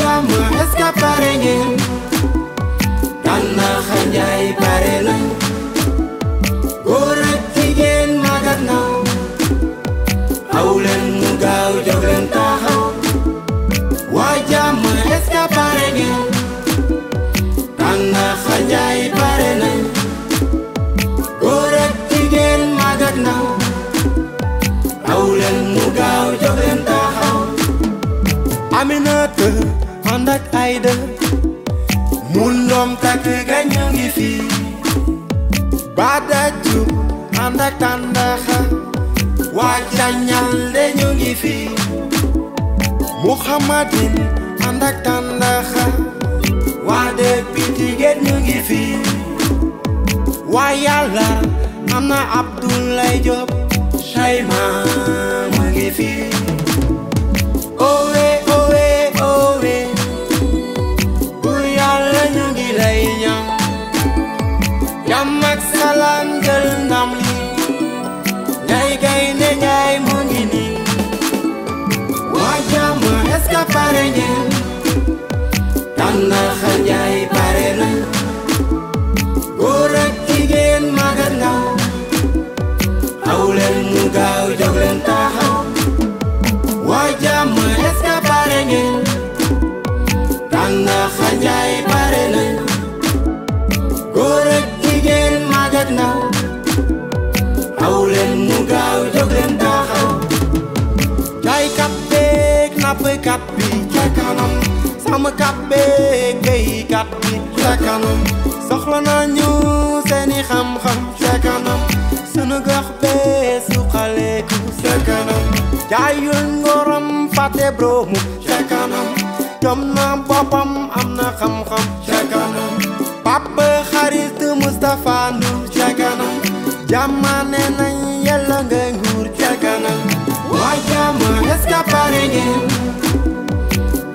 jàmm est-ce que pare ngeen Tanda Xanjaay pare na góor ak jigéen mag ak ndaw aw leen mu gaaw jóg leen taxaw waa jàmm est-ce que pare ngeen Tanda Xanjaay pare na góor ak jigéen mag ak ndaw aw leen mu gaaw jóg leen taxaw Aminata ànd ak Aïda mun doom takk ga ñu ngi fii Bada Diop ànd ak Tandaxa waa Cañal de ñu ngi fii Muhammadin ànd ak Tandaxa waa de Pitigéet ñu ngi fii waa Yàlla am na Abdoulaye Diop Chayma mu ngi fii owe owe owe bu Yàlla ñu ngi lay ñaan jàmm ak salaam jël ndam li Njaay Gaynde Njaay mu ngi nii waa jàmm est-ce que pare ngeen Tanda Xanjaay pare na góor ak jigéen mag ak ndaw aw leen mu gaaw jóg leen taxaw waa jàmm est-ce que pare ngeen Tanda Xanjaay pare na góor ak jigéen mag ak ndaw aw leen mu gaaw jóg leen taxaw jaaykat beeg nappkat bi ca kanam sàmmkat beeg béykat bi ca kanam soxla nañu seeni xam-xam ca kanam sunu gox bee suqaleeku ca kanam jaayul ngoram fàtte bromu ca kanam jom na boppam am na xam-xam ca kanam Papa Xarit Moustapha Ndour ca kanam jàmmane nañ yàlla nga nguur ca kanam waa jàmm est-ce que pare ngeen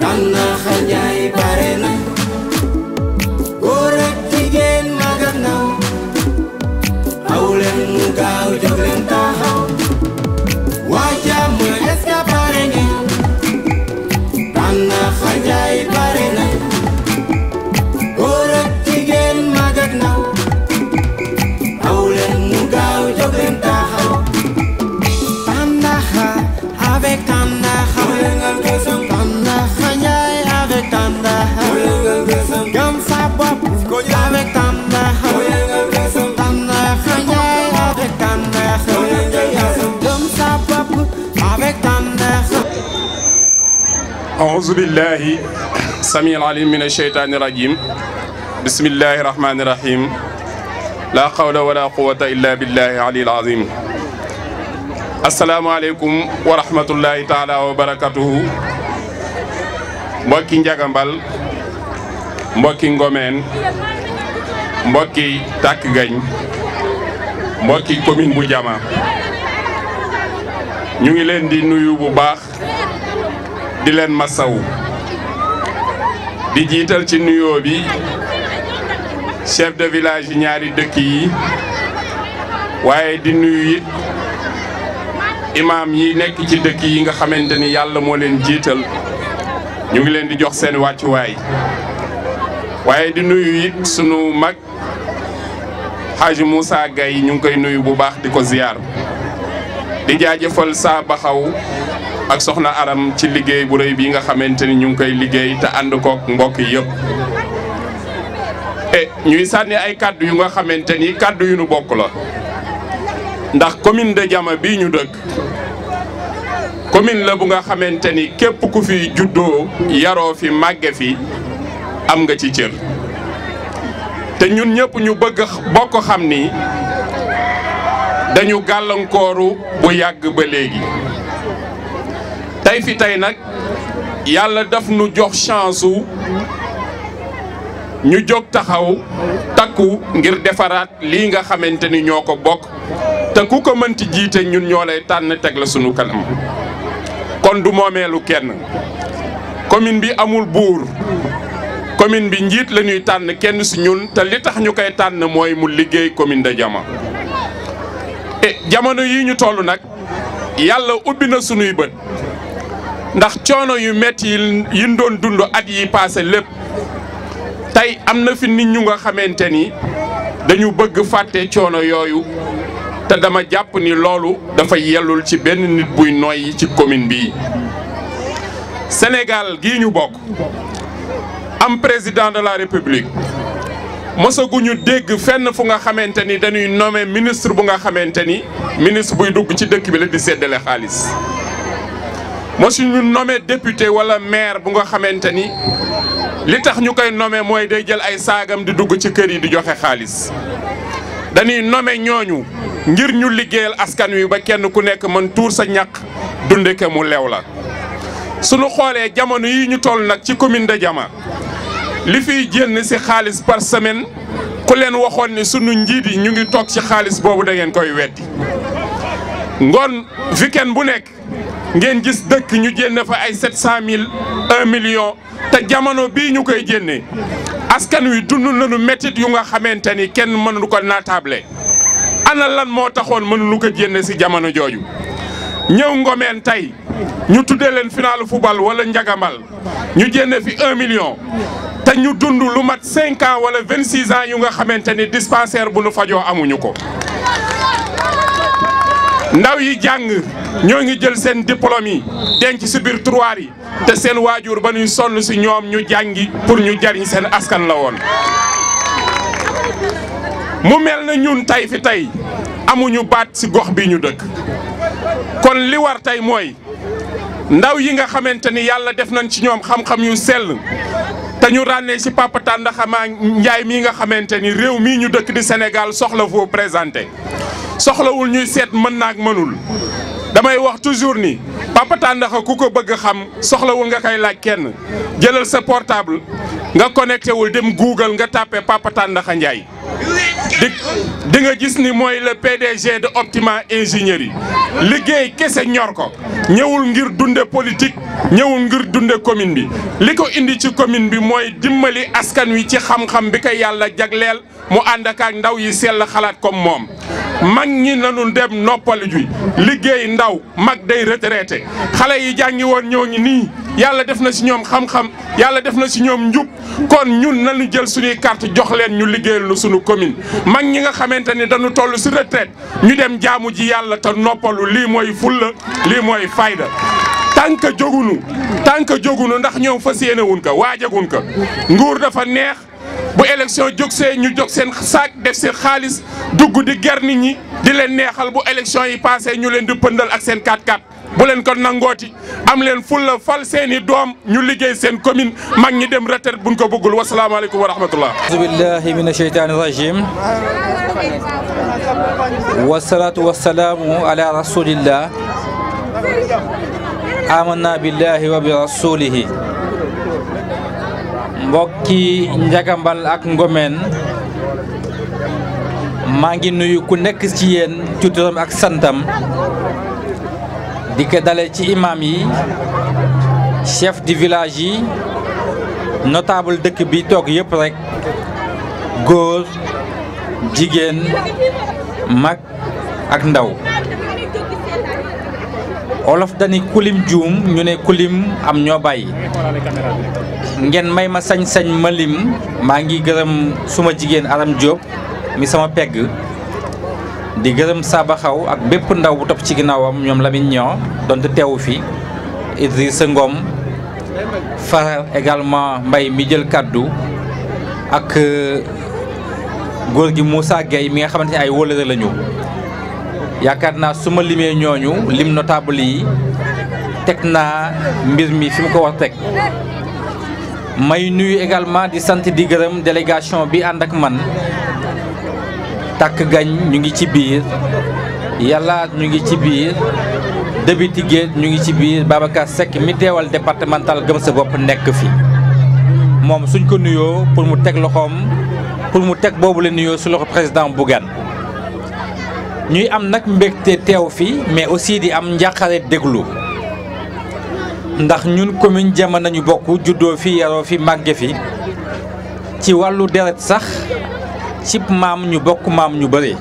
Tanda Xanjaay pare na góor ak jigéen mag ak ndaw aw leen mu gaaw jóg leen taxaw waa jàmm est-ce que pare ngeen Tanda Xanjaay pare na góor ak jigéen mag ak ndaw aw leen mu gaaw jóg leen taxaw Tandaxa avec Tandaxa Tanda Xanjaay avec Tandaxa gëm sa bopp avec Tandaxa Tanda Xanjaay avec Tandaxa gëm sa bopp avec Tandaxa أعوذ بالله السميع العليم من الشيطان الرجيم بسم الله الرحمن الرحيم لا حول ولا قوة إلا بالله العلي العظيم السلام عليكم ورحمة الله تعالى وبركاته mbokki Njagambal mbokki Ngomeen mbokki Takk Gañ mbokki commune bu Jama ñu ngi leen di nuyu bu baax di leen masaw di jiital ci nuyoo bi chef de village yi ñaari dëkk yi waaye di nuyu it imam yi nekk ci dëkk yi nga xamante ni yàlla moo leen jiital ñu ngi leen di jox seen wàccuwaay waaye di nuyu it sunu mag Haji Moussa Gaye ñu ngi koy nuyu bu baax di ko ziyaar di jaajëfal saa baxaw ak soxna Aram ci liggéey bu rëy bi nga xamante ni ñu ngi koy liggéey te ànd kook mbokk yëpp ñuy sànni ay kàddu yu nga xamante ni kàddu yu nu bokk la ndax commune de Jama bii ñu dëkk commune la bu nga xamante ni képp ku fi juddoo yaroo fi màgge fi am nga ci cër te ñun ñëpp ñu bëgg bokk xam ni dañu gàllankooru bu yàgg ba léegi tey fi tey nag yàlla daf nu jox chance ñu jóg taxaw takku ngir defaraat lii nga xamante ni ñoo ko bokk te ku ko mënti jiite ñun ñoo lay tànn teg la sunu kanam kon du moomeelu kenn commune bi amul buur commune bi njiit la ñuy tànn kenn si ñun te li tax ñu koy tànn mooy mu liggéey commune de Jama jamono yi ñu toll nag yàlla ubbi na sunuy bët ndax coono yu metti yi doon dund at yi passé lépp tey am na fi nit ñu nga xamante ni dañu bëgg fàtte coono yooyu te dama jàpp ni loolu dafa yellul ci benn nit buy noyyi ci commune bii. Sénégal gii ñu bokk am président de la République mosaguñu dégg fenn fu nga xamante ni dañuy nommer ministre bu nga xamante ni ministre buy dugg ci dëkk bi la di séddale xaalis. mosuñu nommer député wala maire bu nga xamante ni li tax ñu koy nommer mooy day jël ay saagam di dugg ci kër yi di joxe xaalis. dañuy nommer ñooñu ngir ñu liggéeyal askan wi ba kenn ku nekk mën tuur sa ñaq dunde ke mu lew la. suñu xoolee jamono yi ñu toll nag ci commune de Diama li fiy génn ci xaalis par semaine ku leen waxoon ni sunu njiit yi ñu ngi toog ci xaalis boobu da ngeen koy weddi. ngoon weekend bu nekk ngeen gis dëkk ñu génne fa ay 700 000 1 million te jamono bii ñu koy génne askan wi dund nañu métit yu nga xamante ni kenn mënu ko naatable. ana lan moo taxoon mënuñu ko génne ci jamono jooju ñëw Ngomeen tey ñu tuddee leen finalu football wala njagambal ñu génne fi 1 million te ñu dund lu mat 5 ans wala 26 ans yu nga xamante ni dispensaire bu nu fajoo amuñu ko. ndaw yi jàng ñoo ngi jël seen diplôme yi denc ci biir tiroir yi te seen waajur ba ñuy sonn ci ñoom ñu jàngi pour ñu jariñ seen askan la woon. mu mel na ñun tey fi tey amuñu baat ci gox bi ñu dëkk kon li war tey mooy ndaw yi nga xamante ni yàlla def nañ ci ñoom xam-xam yu sell te ñu ràññee ci Papa Tandakha Ndiaye mii nga xamante ni réew mii ñu dëkk di Sénégal soxla foo présenté soxlawul ñuy seet mën naag mënul damay wax toujours ni Papa Tandakha ku ko bëgg xam soxlawul nga koy laaj kenn jëlal sa portable nga connecté wul dem Google nga tapé Papa Tandakha Ndiaye di nga gis ni mooy le PDG de Optima ingénierie liggéey kese ñor ko ñëwul ngir dunde politique ñëwul ngir dunde commune bi li ko indi ci commune bi mooy dimbali askan wi ci xam-xam bi ko yàlla jagleel mu ànd ak ndaw yi sell xalaat comme moom. mag ñi nanu dem noppali ji liggéey ndaw mag day retraité xale yi jàngi woon ñoo ngi nii yàlla def na ci ñoom xam-xam yàlla def na ci ñoom njub kon ñun nañu jël suñuy carte jox leen ñu liggéeyal nu suñu commune mag ñi nga xamante ni dañu toll ci retraite ñu dem jaamu ji yàlla te noppalu lii mooy fulla lii mooy fayda tant que jógunu ndax ñoom fas yéene wuñ ko waajagun ko nguur dafa neex bu élection jóg see ñu jóg seen saak def seen xaalis dugg di ger nit ñi di leen neexal bu élection yi passé ñu leen di pëndal ak seen 4x4 bu leen ko nangooti am leen fulla fal seeni doom ñu liggéey seen commune mag ñi dem retraite buñ ko bëggul wasalaamaaleykum wa rahmatullah. auzu billahi mina sheytaani rajim wasalaatu wasalaamu ala rasulillah amanna billahi wa bi rasulihi. mbokki njagambal ak ngomeen maa ngi nuyu ku nekk ci yéen ci turam ak santam di ko dale ci imam yi chef du village yi notable dëkk bi toog yëpp rek góor jigéen mag ak ndaw olof dani kulim juum ñu ne kulim am ñoo bàyyi ngeen may ma sañ-sañ ma lim maa ngi gërëm suma jigéen Aram Diop mi sama pegg di gërëm Saba Xaw ak bépp ndaw bu topp ci ginnaawam ñoom Lamine ñoo donte teewu fi Idrissa Ngom Fara également Mbay mi jël kàddu ak góor gi Moussa Gueye mi nga xamante ne ay wóllëre lañu yaakaar naa su ma limee ñooñu lim notable yi teg naa mbir mi fi mu ko war teg may nuyu également di sant di gërëm délégation bi ànd ak man takk gañ ñu ngi ci biir yàlla ñu ngi ci biir Debiti Géej ñu ngi ci biir Babacar Seck mi teewal départemental gëm sa bopp nekk fi moom suñ ko nuyoo pour mu teg loxoom pour mu teg boobu la nuyoo su loxo président Bougane ñuy am nag mbégte teew fi mais aussi di am njàqare déglu ndax ñun commune Diama nañu bokk juddoo fi yaroo fi màgge fi ci wàllu deret sax cib maam ñu bokk maam ñu bëri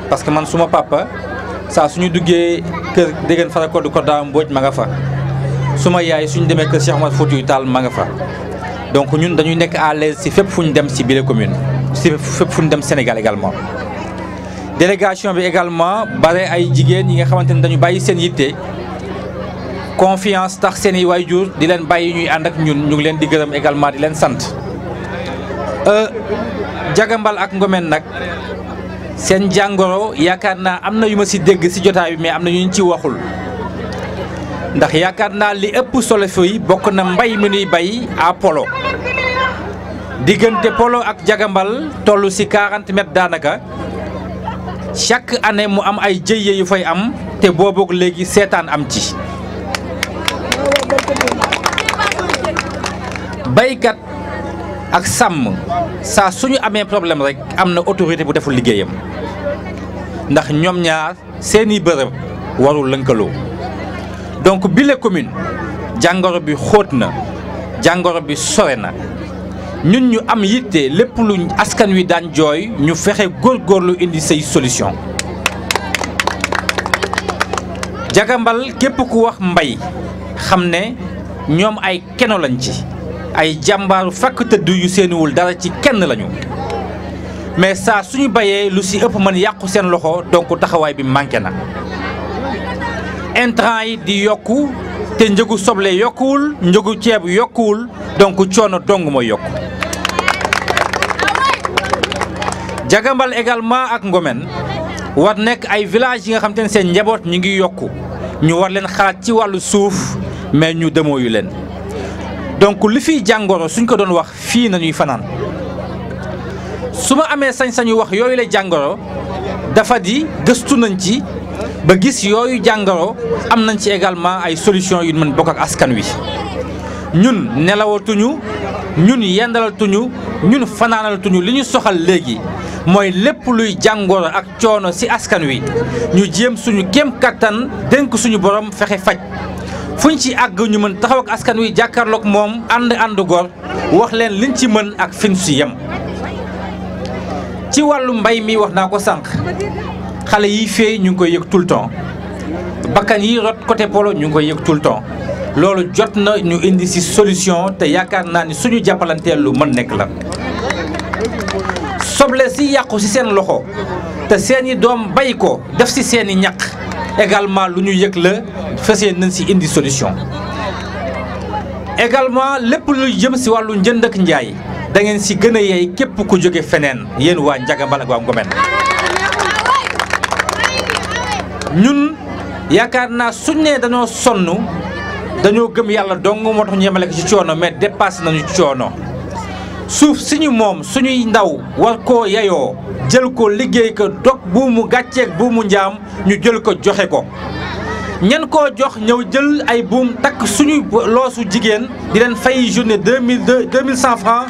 parce que man suma papa saa suñu duggee kër déggeen fara ko du ko daa mbooj ma nga fa suma yaay suñu demee kër Cheikh Omar Foutiyou Tall ma nga fa donc ñun dañuy nekk à l'aise si fépp fu ñu dem si biir commune si fépp fu ñu dem Sénégal également. délégation bi également bare ay jigéen yi nga xamante ne dañu bàyyi seen yitte confiance tax seen i waajur di leen bàyyi ñuy ànd ak ñun ñu ngi leen di gërëm également di leen sant. Jagambal ak Ngomen nag seen jàngoro yaakaar naa am na yu ma si dégg si jotaay bi mais am na ñu ci waxul ndax yaakaar naa li ëpp solo fi bokk na mbay mi nuy bay à Polo diggante Polo ak Jagambal toll si 40 mètres daanaka chaque année mu am ay jëye yu fay am te booboog léegi seetaan am ci baykat ak sàmm saa suñu amee problème rek am na autorité bu deful liggéeyam ndax ñoom ñaar seeni bërëb warul lënkaloo donc bi la commune jàngoro bi xóot na jàngoro bi sore na ñun ñu am yitte lépp lu askan wi daan jooy ñu fexe góorgóorlu indi say solution Jagambal képp ku wax mbay xam ne ñoom ay keno lañ ci ay jàmbaaru fakk tëdd yu seeniwul dara ci kenn lañu mais saa suñu bayee lu si ëpp mën yàqu seen loxo donc taxawaay bi manqué na intrant yi di yokku te njëgu soble yokkuwul njëgu ceeb yokkuwul donc coono dong mooy yokku Jagambal également ak Ngomen war nekk ay village yi nga xam te ne seen njaboot ñu ngi yokku ñu war leen xalaat ci wàllu suuf mais ñu demoo yu leen donc li fiy jàngoro suñ ko doon wax fii nañuy fanaan su ma amee sañ-sañu wax yooyu la jàngoro dafa di gëstu nañ ci ba gis yooyu jàngoro am nañ ci également ay solution yu mën bokk ak askan wi ñun nelawatuñu ñun yendalatuñu ñun fanaanalatuñu li ñu soxal léegi mooy lépp luy jàngoro ak coono ci askan wi ñu jéem suñu kéem kattan dénk suñu borom fexe faj fuñ ci àgg ñu mën taxaw ak askan wi jàkkaarloog moom ànd gor wax leen liñ ci mën ak fin si yem. ci wàllu mbay mi wax naa ko sànq xale yi fee ñu ngi koy yëg tout le temps bakkan yi rot côté Polo ñu ngi koy yëg tout le temps loolu jot na ñu indi ci solution te yaakaar naa ni suñu jàppalanteel lu mën nekk la. soble si yàqu ci seen loxo te seeni doom bay ko def ci seeni ñaq également lu ñu yëg la fas nañ ci indi solution. également lépp lu jëm ci wàllu njënd ak njaay da ngeen ci gën a yeey képp ku jóge feneen yéen waa Jagambal ak waa Ngomen. ñun yaakaar naa suñ nee dañoo sonn dañoo gëm yàlla dong moo tax ñu yemale ko ci coono mais dépassé nañu coono. suuf suñu moom suñuy ndaw war koo yayoo jël ko liggéey ko dog buumu gàcceeg buumu njaam ñu jël ko joxe ko ñan koo jox ñëw jël ay buum takk suñuy loosu jigéen di leen fay journée 2100 francs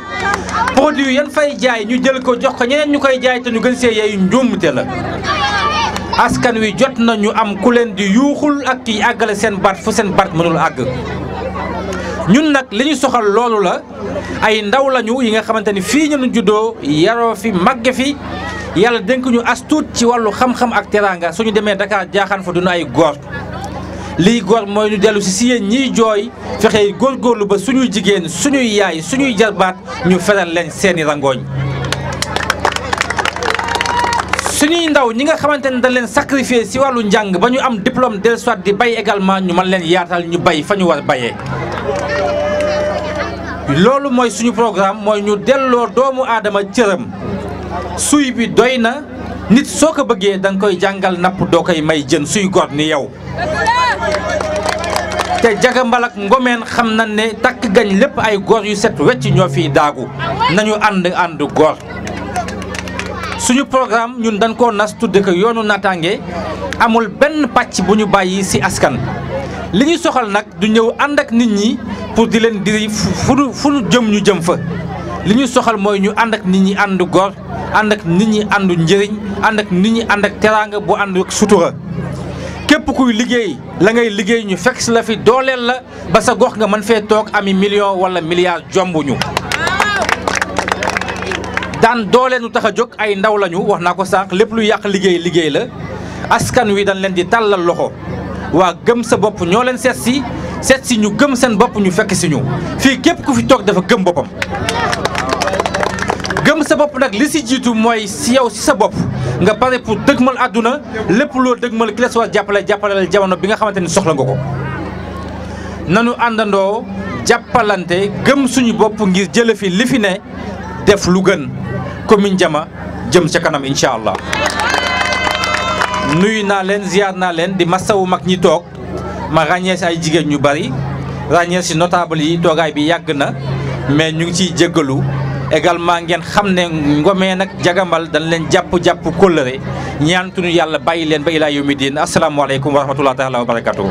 produit yan fay jaay ñu jël ko jox ko ñeneen ñu koy jaay te ñu gën see yeeyu njuumte la askan wi jot na ñu am ku leen di yuuxul ak kiy àggale seen baat fu seen baat mënul àgg ñun nag li ñu soxal loolu la ay ndaw lañu yi nga xamante ni fii ñu juddoo yaroo fi màgge fi yàlla dénk ñu as tuut ci wàllu xam-xam ak teraanga suñu demee Dakar jaaxaan fa duñu ay góor lii góor mooy ñu dellu si yéen ñiy jooy fexe góorgóorlu ba suñuy jigéen suñuy yaay suñuy jarbaat ñu feral leen seeni rangooñ suñuy ndaw ñi nga xamante ne dañ leen sacrifier si wàllu njàng ba ñu am diplôme de soit di bay également ñu mën leen yaatal ñu bay fa ñu war bayee loolu mooy suñu programme mooy ñu delloo doomu aadama cëram suy bi doy na nit soo ko bëggee da nga koy jàngal napp doo koy may jën suy gor ni yow te Jagambal ak Ngomen xam na ne takk gañ lépp ay góor yu set wecc ñoo fiy daagu nañu ànd góor suñu programme ñun dañ koo nas tudde ko yoonu naataange amul benn pàcc bu ñu bàyyi ci askan li ñu soxal nag du ñëw ànd ak nit ñi pour di leen diri fu nu jëm ñu jëm fa li ñu soxal mooy ñu ànd ak nit ñi ànd góor ànd ak nit ñi àndu njëriñ ànd ak nit ñi ànd ak teraanga bu ànd ak sutura képp kuy liggéey la ngay liggéey ñu fekk si la fi dooleel la ba sa gox nga mën fee toog ami million wala milliard jombuñu daan doole nu tax a jóg ay ndaw lañu wax naa ko sànq lépp lu yàq liggéey la askan wi dañ leen di tàllal loxo waa gëm sa bopp ñoo leen seet si seet si ñu gëm seen bopp ñu fekk si ñu fii képp ku fi toog dafa gëm boppam. gëm sa bopp nag li si jiitu mooy si yow si sa bopp nga pare pour dëgmal àdduna lépp loo dëgmal ki la si war jàppaleel jamono bi nga xamante ni soxla nga ko. nanu àndandoo jàppalante gëm suñu bopp ngir jële fi li fi ne def lu gën commune Diama jëm ca kanam incha allah. nuyu naa leen ziar naa leen di masawu mag ñi toog ma ràññee si ay jigéen ñu bari ràññee si notable yi toogaay bi yàgg na mais ñu ngi ciy jéggalu également ngeen xam ne Ngomeen nag Jagambal dañ leen jàpp kóllëre ñaantuñu yàlla bàyyi leen ba ilaa yawmi diin asalaamaaleykum wa rahmatulah taala wa barakatuh